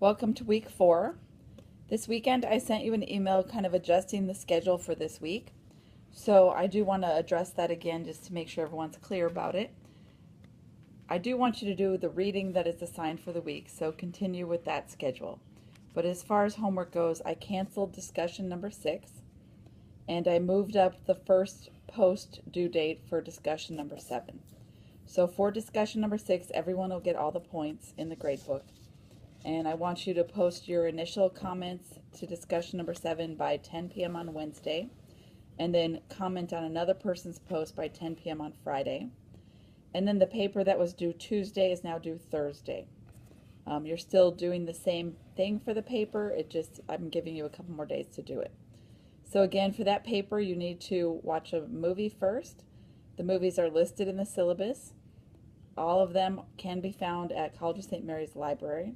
Welcome to week 4. This weekend I sent you an email kind of adjusting the schedule for this week. So I do want to address that again just to make sure everyone's clear about it. I do want you to do the reading that is assigned for the week, so continue with that schedule. But as far as homework goes, I canceled discussion number 6 and I moved up the first post due date for discussion number 7. So for discussion number 6, everyone will get all the points in the grade book. And I want you to post your initial comments to discussion number 7 by 10 p.m. on Wednesday, and then comment on another person's post by 10 p.m. on Friday. And then the paper that was due Tuesday is now due Thursday. You're still doing the same thing for the paper, I'm giving you a couple more days to do it. So again, for that paper, you need to watch a movie first. The movies are listed in the syllabus. All of them can be found at College of St. Mary's Library.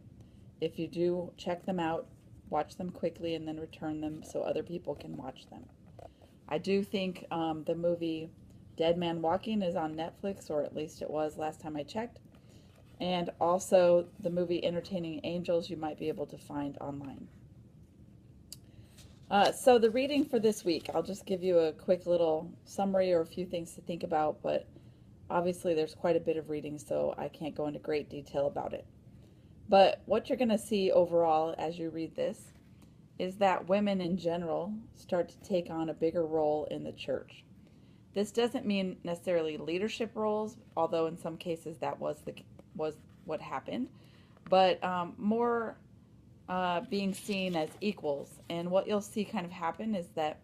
If you do, check them out, watch them quickly, and then return them so other people can watch them. I do think the movie Dead Man Walking is on Netflix, or at least it was last time I checked. And also the movie Entertaining Angels you might be able to find online. So the reading for this week, I'll just give you a quick little summary or a few things to think about, but obviously there's quite a bit of reading, so I can't go into great detail about it. But what you're going to see overall as you read this is that women in general start to take on a bigger role in the church. This doesn't mean necessarily leadership roles, although in some cases that was what happened, but more being seen as equals. And what you'll see kind of happen is that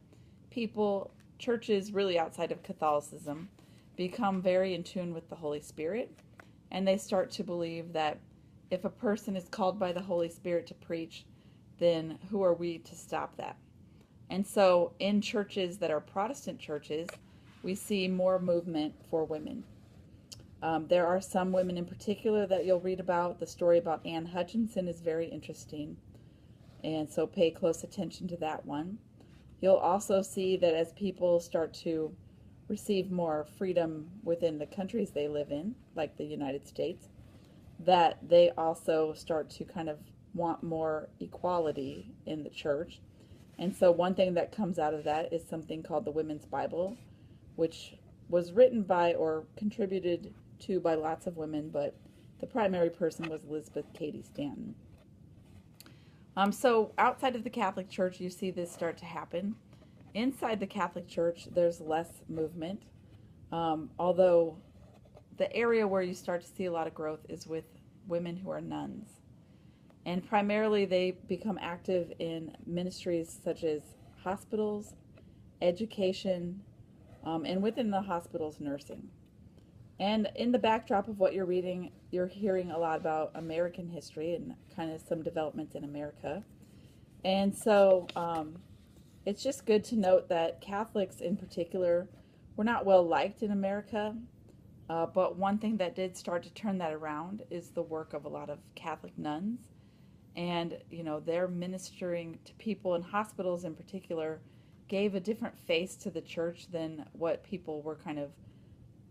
churches really outside of Catholicism, become very in tune with the Holy Spirit, and they start to believe that if a person is called by the Holy Spirit to preach, then who are we to stop that? And so in churches that are Protestant churches, we see more movement for women. There are some women in particular that you'll read about. The story about Anne Hutchinson is very interesting, and so pay close attention to that one. You'll also see that as people start to receive more freedom within the countries they live in, like the United States, that they also start to kind of want more equality in the church. And so one thing that comes out of that is something called the Women's Bible, which was written by or contributed to by lots of women, but the primary person was Elizabeth Cady Stanton. So outside of the Catholic Church, you see this start to happen. Inside the Catholic Church, there's less movement, although the area where you start to see a lot of growth is with women who are nuns. And primarily they become active in ministries such as hospitals, education, and within the hospitals, nursing. And in the backdrop of what you're reading, you're hearing a lot about American history and kind of some developments in America. And so it's just good to note that Catholics in particular were not well liked in America. But one thing that did start to turn that around is the work of a lot of Catholic nuns. And, they're ministering to people in hospitals in particular, gave a different face to the church than what people were kind of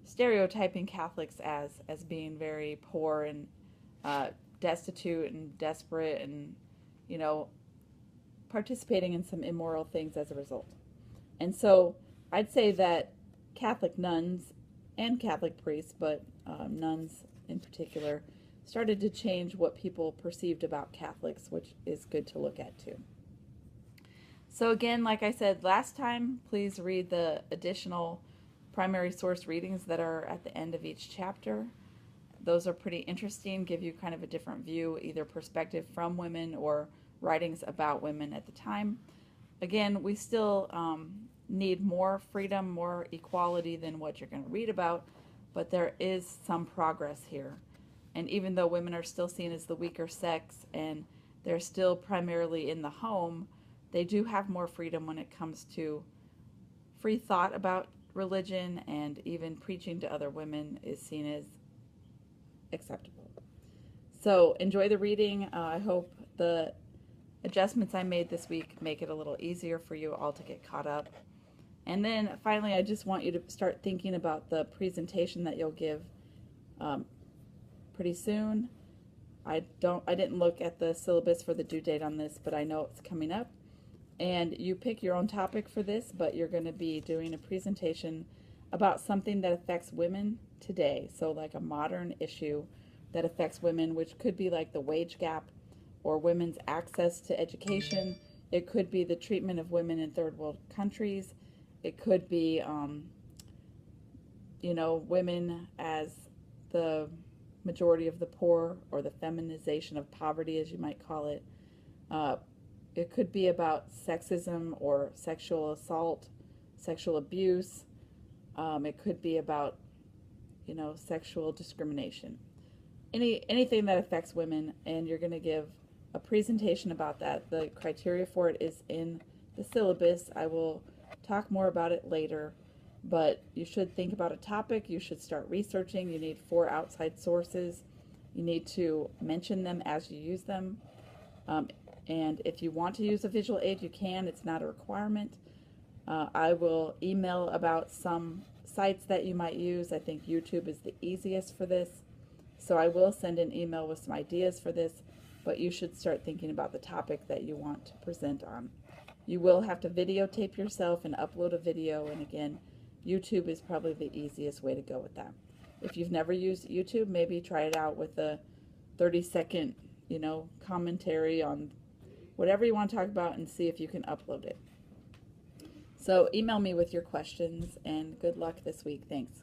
stereotyping Catholics as being very poor and destitute and desperate and, participating in some immoral things as a result. And so I'd say that Catholic nuns and Catholic priests, but nuns in particular, started to change what people perceived about Catholics, which is good to look at too. So again, like I said last time, please read the additional primary source readings that are at the end of each chapter. Those are pretty interesting, give you kind of a different view, either perspective from women or writings about women at the time. Again, we still need more freedom, more equality than what you're going to read about, but there is some progress here. And even though women are still seen as the weaker sex and they're still primarily in the home, they do have more freedom when it comes to free thought about religion, and even preaching to other women is seen as acceptable. So enjoy the reading. I hope the adjustments I made this week make it a little easier for you all to get caught up. And then finally, I just want you to start thinking about the presentation that you'll give pretty soon. I didn't look at the syllabus for the due date on this, but I know it's coming up. And you pick your own topic for this, but you're going to be doing a presentation about something that affects women today. So like a modern issue that affects women, which could be like the wage gap or women's access to education. It could be the treatment of women in third world countries. It could be, women as the majority of the poor, or the feminization of poverty, as you might call it. It could be about sexism or sexual assault, sexual abuse. It could be about, sexual discrimination. Anything that affects women, and you're going to give a presentation about that. The criteria for it is in the syllabus. I will talk more about it later, but you should think about a topic. You should start researching. You need 4 outside sources. You need to mention them as you use them. And if you want to use a visual aid, you can. It's not a requirement. I will email about some sites that you might use. I think YouTube is the easiest for this. So I will send an email with some ideas for this, but you should start thinking about the topic that you want to present on. You will have to videotape yourself and upload a video, and again, YouTube is probably the easiest way to go with that. If you've never used YouTube, maybe try it out with a 30-second, commentary on whatever you want to talk about and see if you can upload it. So email me with your questions, and good luck this week. Thanks.